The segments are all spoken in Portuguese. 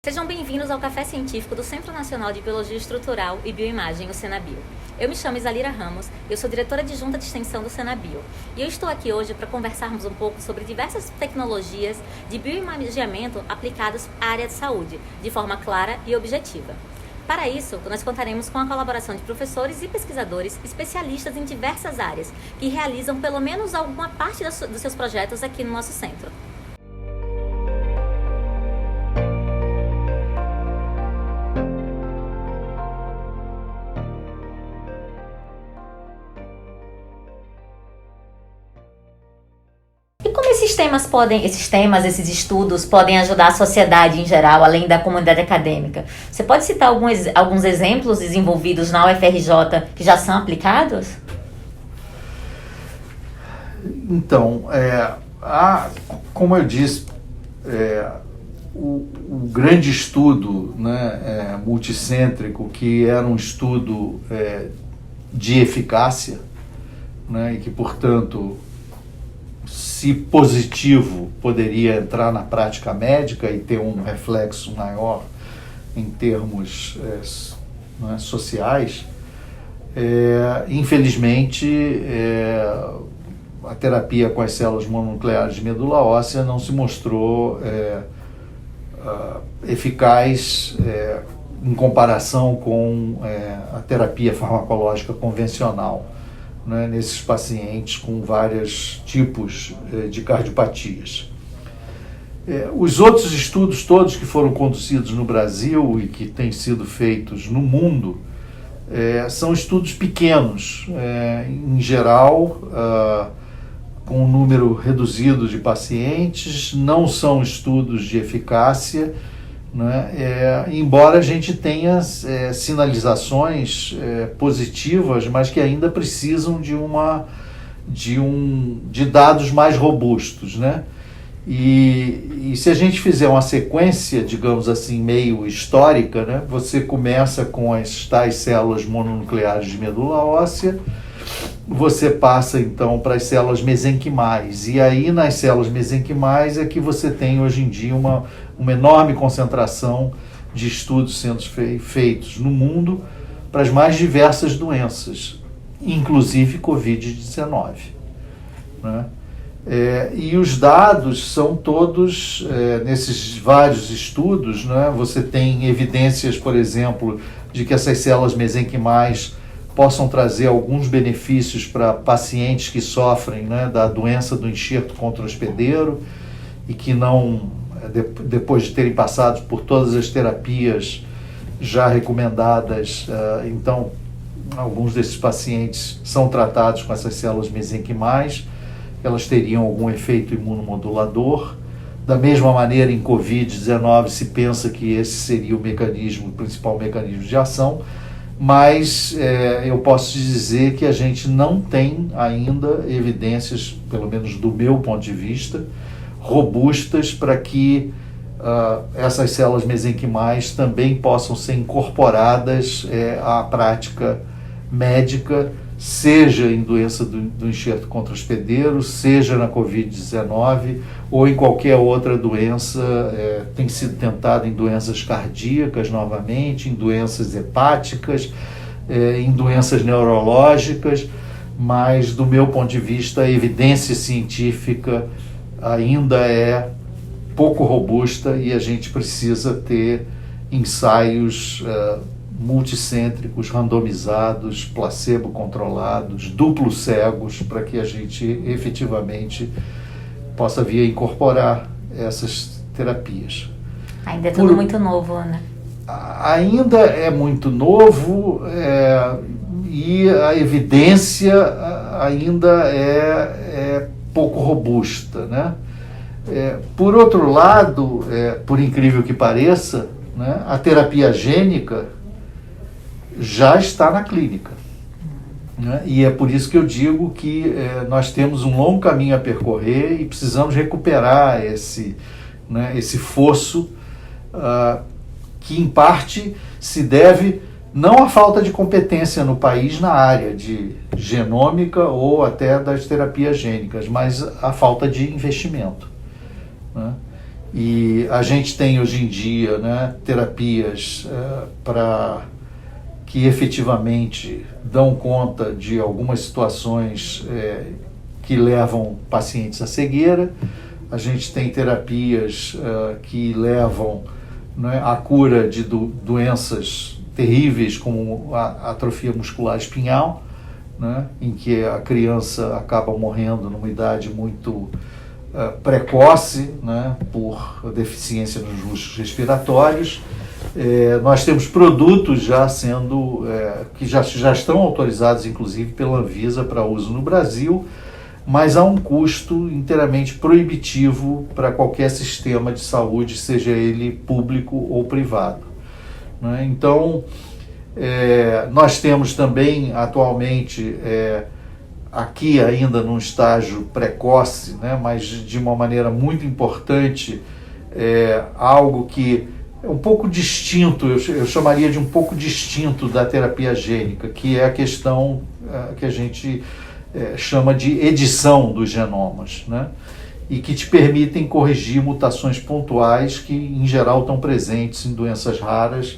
Sejam bem-vindos ao Café Científico do Centro Nacional de Biologia Estrutural e Bioimagem, o Cenabio. Eu me chamo Isalira Ramos, eu sou diretora adjunta de extensão do Cenabio, e eu estou aqui hoje para conversarmos um pouco sobre diversas tecnologias de bioimaginamento aplicadas à área de saúde, de forma clara e objetiva. Para isso, nós contaremos com a colaboração de professores e pesquisadores especialistas em diversas áreas, que realizam pelo menos alguma parte dos seus projetos aqui no nosso centro. E como esses estudos podem ajudar a sociedade em geral, além da comunidade acadêmica? Você pode citar alguns exemplos desenvolvidos na UFRJ que já são aplicados? Então, como eu disse, o grande estudo, né, multicêntrico, que era um estudo de eficácia, né, e que, portanto, se positivo, poderia entrar na prática médica e ter um reflexo maior em termos sociais. Infelizmente, a terapia com as células mononucleares de medula óssea não se mostrou eficaz em comparação com a terapia farmacológica convencional, né, nesses pacientes com vários tipos de cardiopatias. Os outros estudos todos que foram conduzidos no Brasil e que têm sido feitos no mundo são estudos pequenos, em geral, com um número reduzido de pacientes, não são estudos de eficácia, né? Embora a gente tenha sinalizações positivas, mas que ainda precisam de dados mais robustos, né? E se a gente fizer uma sequência, digamos assim, meio histórica, né? Você começa com as tais células mononucleares de medula óssea, você passa então para as células mesenquimais, e aí nas células mesenquimais é que você tem hoje em dia uma enorme concentração de estudos sendo feitos no mundo para as mais diversas doenças, inclusive Covid-19, né? E os dados são todos, nesses vários estudos, né? Você tem evidências, por exemplo, de que essas células mesenquimais possam trazer alguns benefícios para pacientes que sofrem, né, da doença do enxerto contra-hospedeiro e que não, depois de terem passado por todas as terapias já recomendadas, então alguns desses pacientes são tratados com essas células mesenquimais, elas teriam algum efeito imunomodulador. Da mesma maneira, em Covid-19 se pensa que esse seria o principal mecanismo de ação, mas eu posso te dizer que a gente não tem ainda evidências, pelo menos do meu ponto de vista, robustas para que essas células mesenquimais também possam ser incorporadas à prática médica, seja em doença do enxerto contra-hospedeiro, seja na Covid-19 ou em qualquer outra doença. Tem sido tentado em doenças cardíacas novamente, em doenças hepáticas, em doenças neurológicas, mas do meu ponto de vista a evidência científica ainda é pouco robusta e a gente precisa ter ensaios multicêntricos, randomizados, placebo-controlados, duplos cegos, para que a gente efetivamente possa vir a incorporar essas terapias. Ainda é tudo muito novo, né? Ainda é muito novo e a evidência ainda é pouco robusta, né? Por outro lado, por incrível que pareça, né, a terapia gênica já está na clínica, né? E é por isso que eu digo que nós temos um longo caminho a percorrer e precisamos recuperar esse fosso que em parte se deve não à falta de competência no país na área de genômica ou até das terapias gênicas, mas à falta de investimento, né? E a gente tem hoje em dia, né, terapias que efetivamente dão conta de algumas situações que levam pacientes à cegueira. A gente tem terapias que levam, né, à cura de doenças terríveis como a atrofia muscular espinhal, né, em que a criança acaba morrendo numa idade muito precoce, né, por deficiência nos luxos respiratórios. Nós temos produtos já que já estão autorizados, inclusive, pela Anvisa para uso no Brasil, mas há um custo inteiramente proibitivo para qualquer sistema de saúde, seja ele público ou privado, né? Então, nós temos também, atualmente, aqui ainda num estágio precoce, né, mas de uma maneira muito importante, algo que é um pouco distinto, eu chamaria de um pouco distinto da terapia gênica, que é a questão que a gente chama de edição dos genomas, né, e que te permitem corrigir mutações pontuais que, em geral, estão presentes em doenças raras,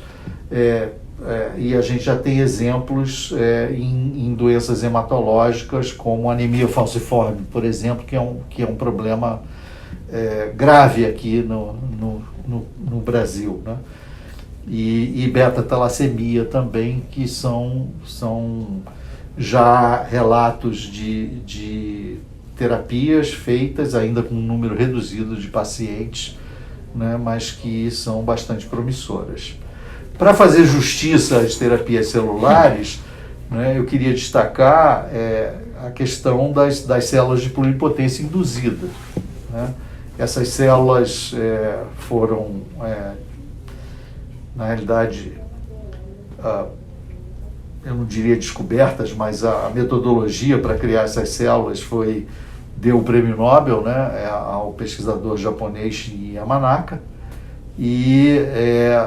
e a gente já tem exemplos em doenças hematológicas, como anemia falciforme, por exemplo, que é um problema grave aqui no Brasil, né? E beta-talassemia também, que são já relatos de terapias feitas, ainda com um número reduzido de pacientes, né, mas que são bastante promissoras. Para fazer justiça às terapias celulares, né, eu queria destacar a questão das células de pluripotência induzida, né? Essas células foram, na realidade, eu não diria descobertas, mas a metodologia para criar essas células deu o prêmio Nobel, né, ao pesquisador japonês Shinya Yamanaka, e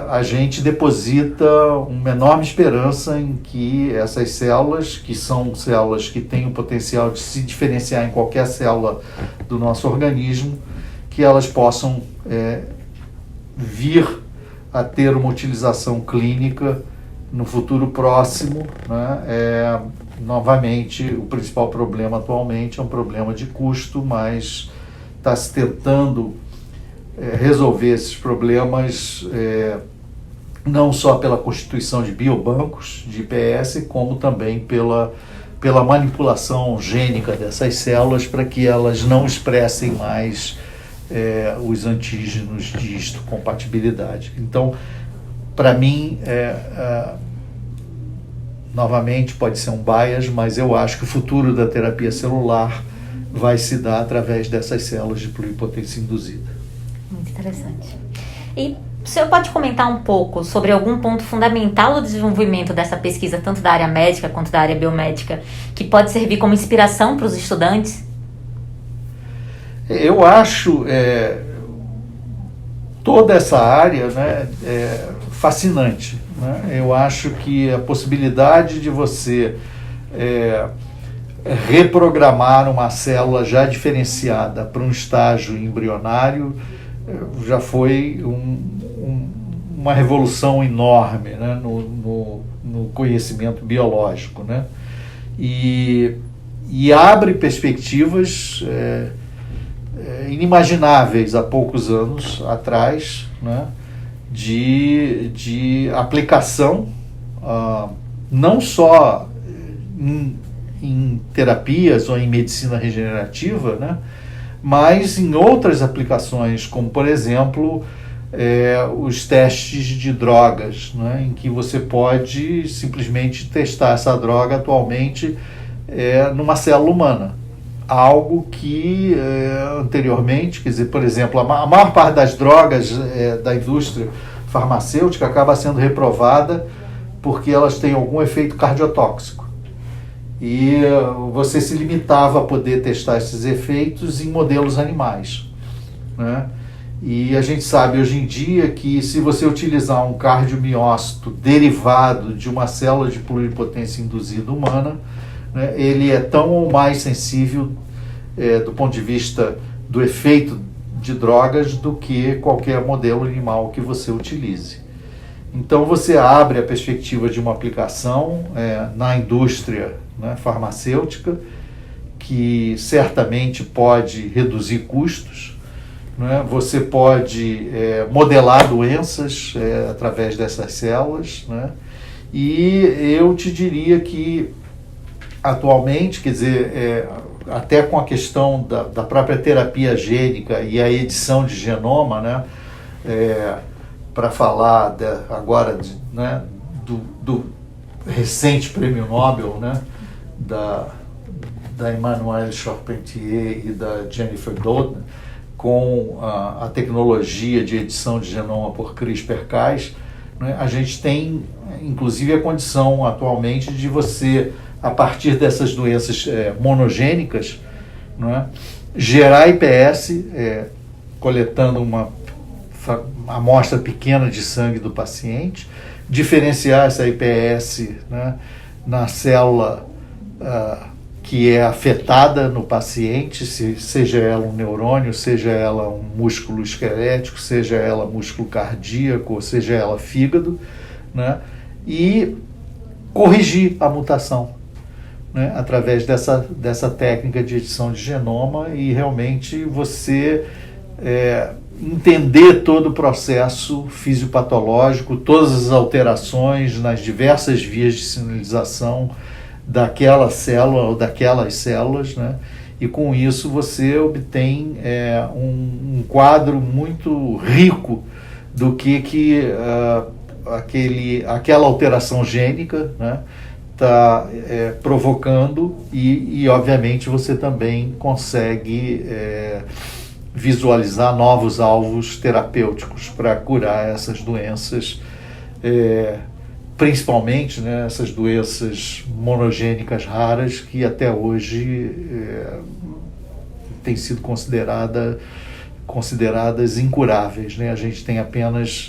a gente deposita uma enorme esperança em que essas células, que são células que têm o potencial de se diferenciar em qualquer célula do nosso organismo, que elas possam vir a ter uma utilização clínica no futuro próximo, né? Novamente, o principal problema atualmente é um problema de custo, mas está se tentando resolver esses problemas não só pela constituição de biobancos de IPS, como também pela manipulação gênica dessas células para que elas não expressem mais os antígenos de histocompatibilidade. Então, para mim, novamente pode ser um bias, mas eu acho que o futuro da terapia celular vai se dar através dessas células de pluripotência induzida. Muito interessante. E o senhor pode comentar um pouco sobre algum ponto fundamental do desenvolvimento dessa pesquisa, tanto da área médica quanto da área biomédica, que pode servir como inspiração para os estudantes? Eu acho toda essa área, né, fascinante, né? Eu acho que a possibilidade de você reprogramar uma célula já diferenciada para um estágio embrionário já foi uma revolução enorme, né, no conhecimento biológico, né? E abre perspectivas inimagináveis há poucos anos atrás, né, de aplicação não só em terapias ou em medicina regenerativa, né, mas em outras aplicações, como, por exemplo, os testes de drogas, né, em que você pode simplesmente testar essa droga atualmente numa célula humana. Algo que anteriormente, quer dizer, por exemplo, a maior parte das drogas da indústria farmacêutica acaba sendo reprovada porque elas têm algum efeito cardiotóxico. E você se limitava a poder testar esses efeitos em modelos animais, né? E a gente sabe hoje em dia que se você utilizar um cardiomiócito derivado de uma célula de pluripotência induzida humana, né, ele é tão ou mais sensível do ponto de vista do efeito de drogas do que qualquer modelo animal que você utilize. Então você abre a perspectiva de uma aplicação na indústria, né, farmacêutica, que certamente pode reduzir custos, né? Você pode modelar doenças através dessas células, né? E eu te diria que atualmente, quer dizer, até com a questão da própria terapia gênica e a edição de genoma, né? Para falar agora né, do recente prêmio Nobel, né? Da Emmanuelle Charpentier e da Jennifer Doudna, com a tecnologia de edição de genoma por CRISPR-Cas, né, a gente tem, inclusive, a condição atualmente de você, a partir dessas doenças monogênicas, né, gerar IPS, coletando uma amostra pequena de sangue do paciente, diferenciar essa IPS, né, na célula que é afetada no paciente, seja ela um neurônio, seja ela um músculo esquelético, seja ela músculo cardíaco, ou seja ela fígado, né? E corrigir a mutação, né? Através dessa técnica de edição de genoma, e realmente você entender todo o processo fisiopatológico, todas as alterações nas diversas vias de sinalização daquela célula ou daquelas células, né? E com isso você obtém um quadro muito rico do que aquela alteração gênica, né, está provocando, e obviamente você também consegue visualizar novos alvos terapêuticos para curar essas doenças, principalmente, né, essas doenças monogênicas raras que até hoje têm sido consideradas incuráveis, né? A gente tem apenas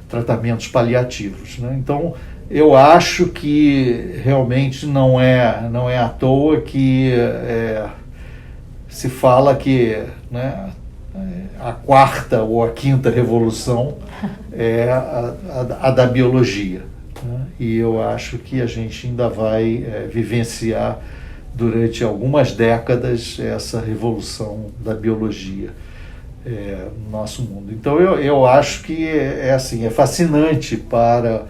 tratamentos paliativos, né? Então, eu acho que realmente não é à toa que se fala que, né, a quarta ou a quinta revolução é a da biologia, né? E eu acho que a gente ainda vai vivenciar durante algumas décadas essa revolução da biologia no nosso mundo. Então eu acho que assim, é fascinante para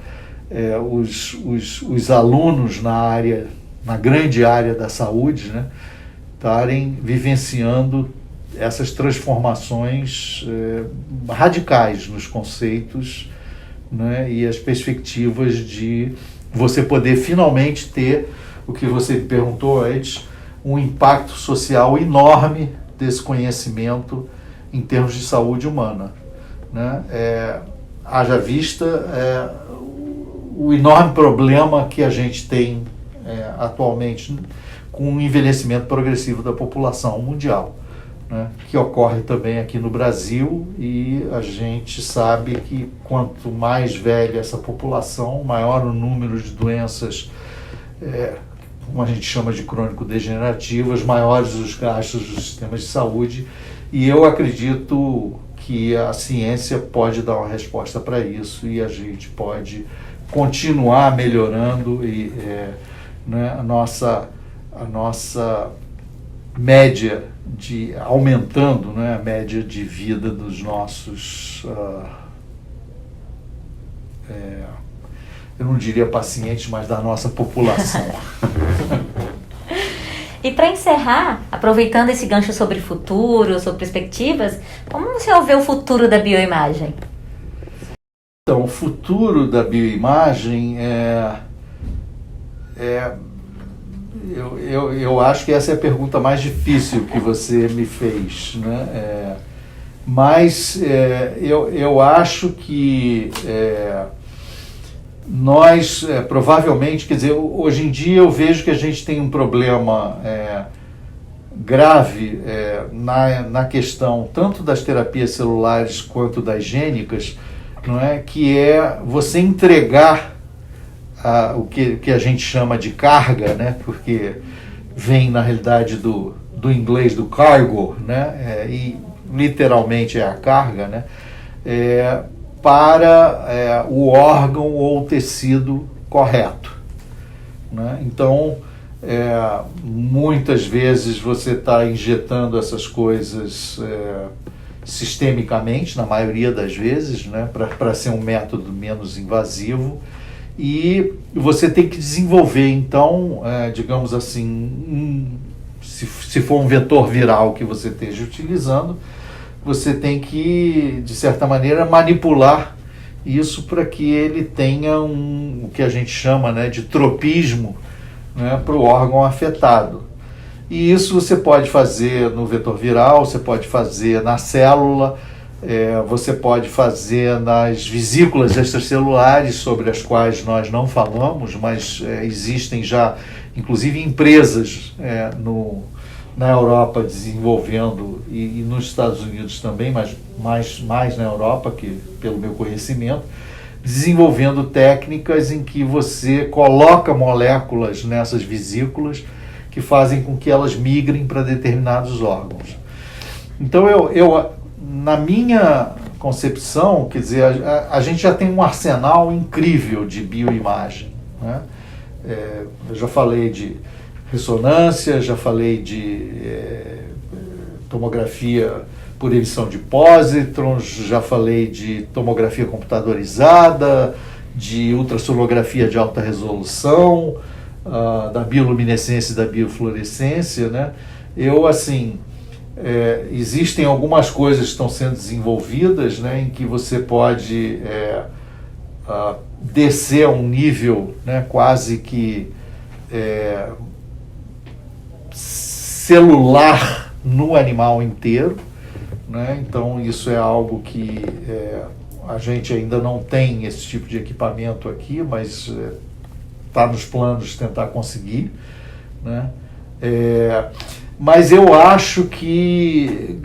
os alunos na grande área da saúde, né, estarem vivenciando essas transformações radicais nos conceitos, né, e as perspectivas de você poder finalmente ter o que você perguntou antes, um impacto social enorme desse conhecimento em termos de saúde humana, né? Haja vista o enorme problema que a gente tem atualmente com o envelhecimento progressivo da população mundial, né, que ocorre também aqui no Brasil, e a gente sabe que quanto mais velha essa população, maior o número de doenças, como a gente chama de crônico-degenerativas, maiores os gastos dos sistemas de saúde, e eu acredito que a ciência pode dar uma resposta para isso, e a gente pode continuar melhorando e né, a nossa média aumentando, né, a média de vida dos nossos, eu não diria pacientes, mas da nossa população. E para encerrar, aproveitando esse gancho sobre futuro, sobre perspectivas, como você vê o futuro da bioimagem? Então, o futuro da bioimagem eu acho que essa é a pergunta mais difícil que você me fez, né? Mas eu acho que nós, provavelmente, quer dizer, hoje em dia eu vejo que a gente tem um problema grave na questão tanto das terapias celulares quanto das gênicas, não é? Que é você entregar o que a gente chama de carga, né? Porque vem na realidade do inglês do cargo, né? E literalmente é a carga, né? Para o órgão ou tecido correto, né? Então, muitas vezes você está injetando essas coisas sistemicamente, na maioria das vezes, né? Para ser um método menos invasivo, e você tem que desenvolver, então, digamos assim, se for um vetor viral que você esteja utilizando, você tem que, de certa maneira, manipular isso para que ele tenha o que a gente chama, né, de tropismo, né, para o órgão afetado. E isso você pode fazer no vetor viral, você pode fazer na célula, você pode fazer nas vesículas extracelulares, sobre as quais nós não falamos, mas existem já, inclusive, empresas na Europa desenvolvendo, e nos Estados Unidos também, mas mais na Europa, que pelo meu conhecimento, desenvolvendo técnicas em que você coloca moléculas nessas vesículas que fazem com que elas migrem para determinados órgãos. Então, eu na minha concepção, quer dizer, a gente já tem um arsenal incrível de bioimagem, né? Eu já falei de ressonância, já falei de tomografia por emissão de pósitrons, já falei de tomografia computadorizada, de ultrassonografia de alta resolução, da bioluminescência e da biofluorescência, né? Existem algumas coisas que estão sendo desenvolvidas, né, em que você pode descer a um nível, né, quase que celular no animal inteiro, né? Então isso é algo que a gente ainda não tem esse tipo de equipamento aqui, mas está nos planos de tentar conseguir, né? Mas eu acho que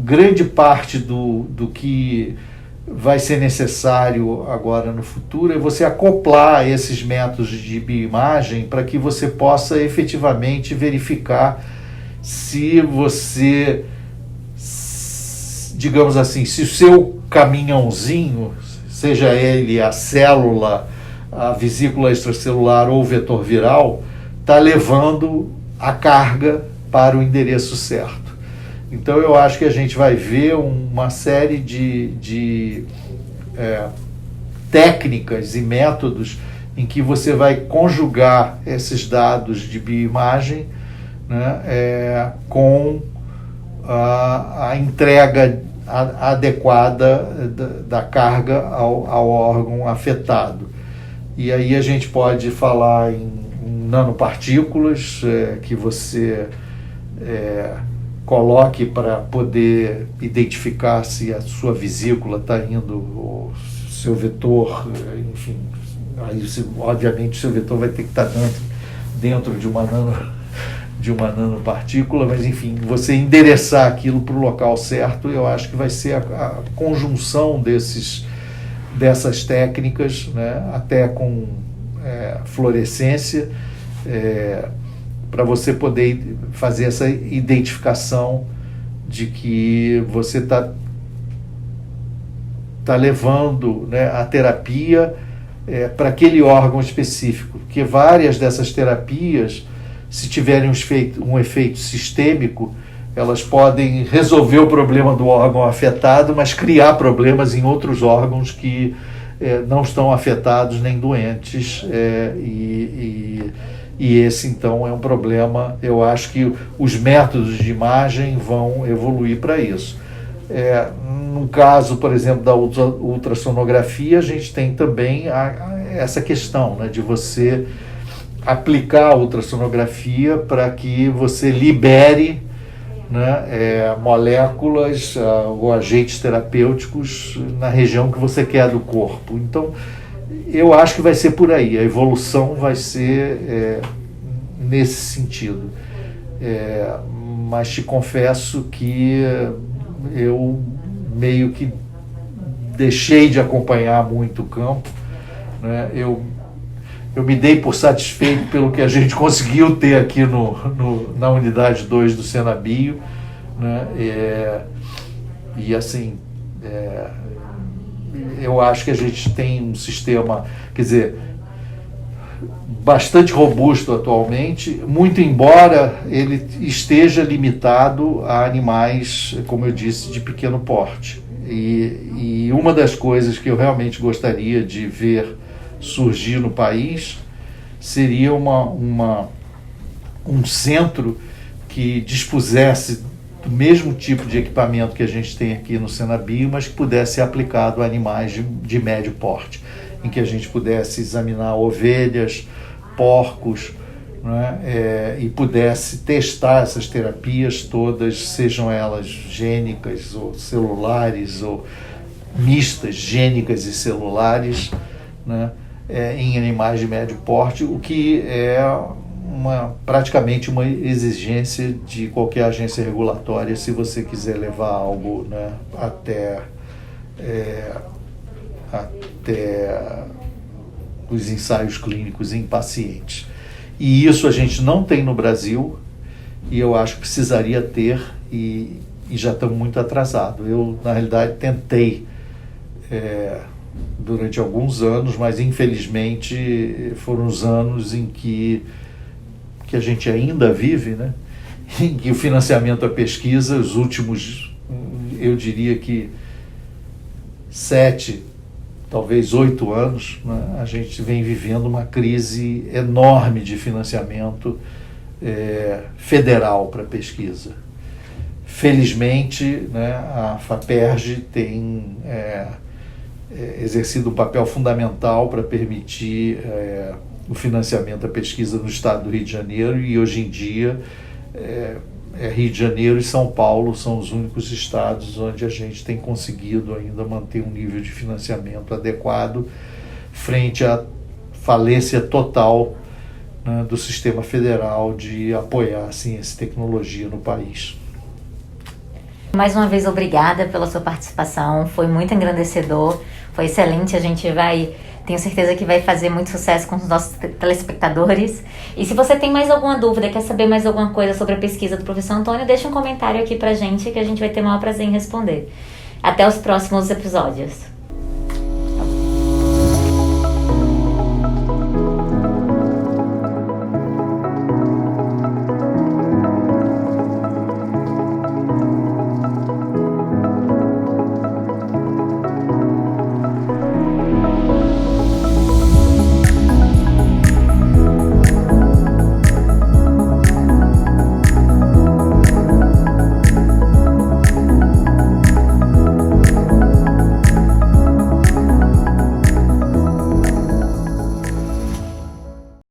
grande parte do que vai ser necessário agora no futuro é você acoplar esses métodos de bioimagem para que você possa efetivamente verificar se você, digamos assim, se o seu caminhãozinho, seja ele a célula, a vesícula extracelular ou o vetor viral, está levando a carga para o endereço certo. Então eu acho que a gente vai ver uma série de técnicas e métodos em que você vai conjugar esses dados de bioimagem, né, com a entrega adequada da carga ao órgão afetado. E aí a gente pode falar em nanopartículas que você coloque para poder identificar se a sua vesícula está indo, o seu vetor, enfim, aí obviamente o seu vetor vai ter que estar dentro de uma nanopartícula, mas enfim, você endereçar aquilo para o local certo, eu acho que vai ser a conjunção dessas técnicas, né, até com fluorescência, para você poder fazer essa identificação de que você está levando, né, a terapia para aquele órgão específico, porque várias dessas terapias, se tiverem um efeito sistêmico, elas podem resolver o problema do órgão afetado, mas criar problemas em outros órgãos que não estão afetados nem doentes, e esse então é um problema. Eu acho que os métodos de imagem vão evoluir para isso. No caso, por exemplo, da ultrassonografia, a gente tem também essa questão, né, de você aplicar a ultrassonografia para que você libere, né, moléculas ou agentes terapêuticos na região que você quer do corpo. Então, eu acho que vai ser por aí, a evolução vai ser nesse sentido. Mas te confesso que eu meio que deixei de acompanhar muito o campo, né? Eu me dei por satisfeito pelo que a gente conseguiu ter aqui na unidade 2 do Senabio, né? E assim, eu acho que a gente tem um sistema, quer dizer, bastante robusto atualmente, muito embora ele esteja limitado a animais, como eu disse, de pequeno porte. E uma das coisas que eu realmente gostaria de ver surgir no país seria um centro que dispusesse do mesmo tipo de equipamento que a gente tem aqui no Senabio, mas que pudesse ser aplicado a animais de médio porte, em que a gente pudesse examinar ovelhas, porcos, né, e pudesse testar essas terapias todas, sejam elas gênicas ou celulares, ou mistas, gênicas e celulares, né, em animais de médio porte, o que é praticamente uma exigência de qualquer agência regulatória se você quiser levar algo, né, até os ensaios clínicos em pacientes. E isso a gente não tem no Brasil, e eu acho que precisaria ter, e já estamos muito atrasados. Eu, na realidade, tentei durante alguns anos, mas infelizmente foram os anos em que a gente ainda vive, né? Em que o financiamento à pesquisa, os últimos, eu diria que 7, talvez 8 anos, né, a gente vem vivendo uma crise enorme de financiamento federal para pesquisa. Felizmente, né, a FAPERJ tem exercido um papel fundamental para permitir o financiamento à pesquisa no estado do Rio de Janeiro, e hoje em dia Rio de Janeiro e São Paulo são os únicos estados onde a gente tem conseguido ainda manter um nível de financiamento adequado frente à falência total, né, do sistema federal de apoiar a ciência e tecnologia no país. Mais uma vez, obrigada pela sua participação, foi muito engrandecedor, foi excelente, tenho certeza que vai fazer muito sucesso com os nossos telespectadores. E se você tem mais alguma dúvida, quer saber mais alguma coisa sobre a pesquisa do professor Antônio, deixa um comentário aqui pra gente que a gente vai ter o maior prazer em responder. Até os próximos episódios.